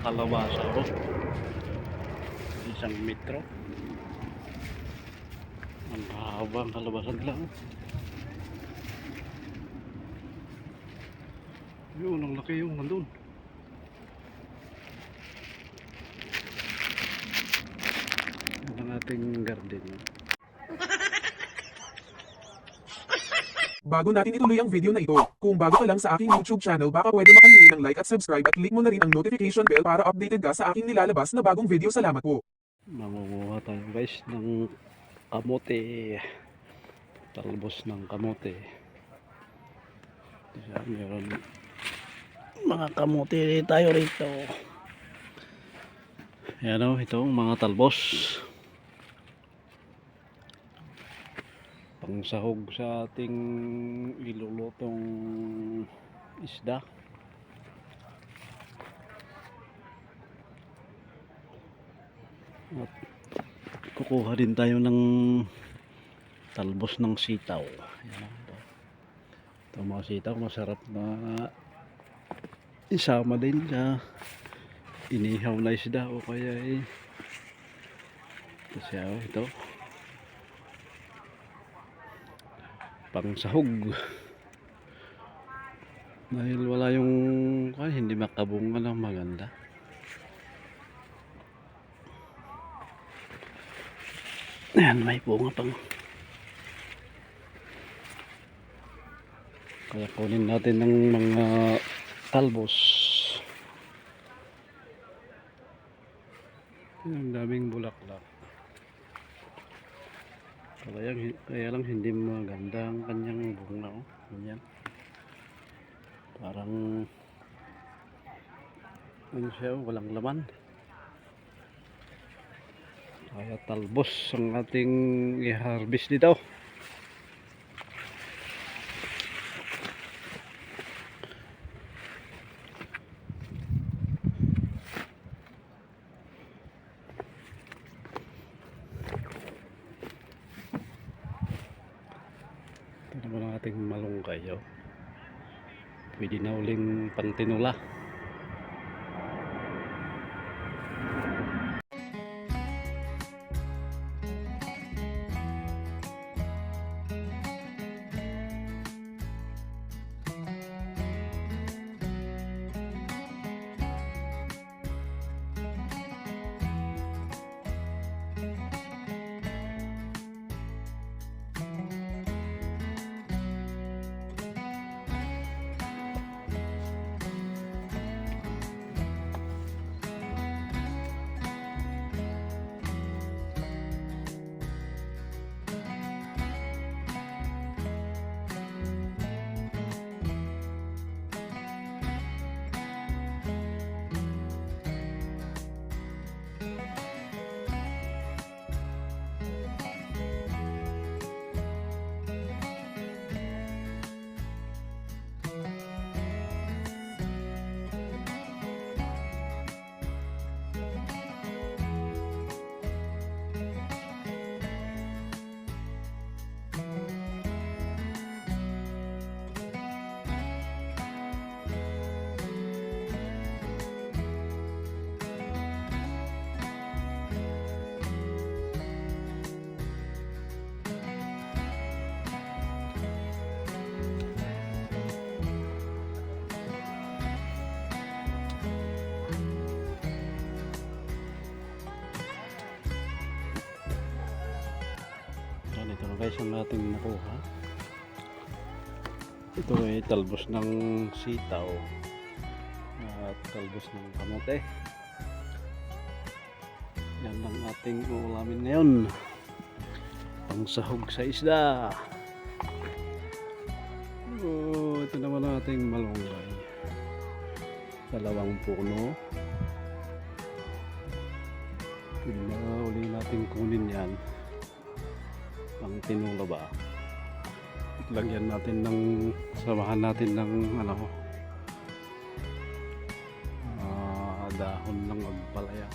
kalabasa ko. 1 metro. Ang habang kalabasa nila. Yun, ang laki yung nandun. Yan ang ating garden. Bago natin ituloy ang video na ito, kung bago ka lang sa aking YouTube channel baka pwede makahingi ng like at subscribe at click mo na rin ang notification bell para updated ka sa aking nilalabas na bagong video. Salamat po. Mangunguha tayo guys ng kamote. Talbos ng kamote. Diyan, meron mga kamote tayo rito. Ayan o, itong mga talbos. Pangsahog sa ating ilulutong isda. At kukuha din tayo ng talbos ng sitaw. Ayan, ito mga sitaw, masarap na isama din sa inihaw na isda o kaya kasi ito pang sahog dahil wala yung hindi makabunga ng maganda. Ayan, may bunga pang, kaya kunin natin ng mga talbos. Ang daming bulaklak. Kaya lang hindi maganda ang kanyang bunga. Ganyan. Parang ano siya, walang laman. Kaya talbos ang ating i-harvest dito. Ito naman ang ating malunggay. Pwede na uling pangtinula. Ito na guys ang ating nakuha. Ito ay talbos ng sitaw at talbos ng kamote. Yan ang ating uulamin ngayon. Pangsahog sa isda. Ito naman ang ating malunggay. 2 puno. Pwede na uli natin kunin yan. Ang tinula ba? Lagyan natin ng, samahan natin ng dahon ng agpalaya.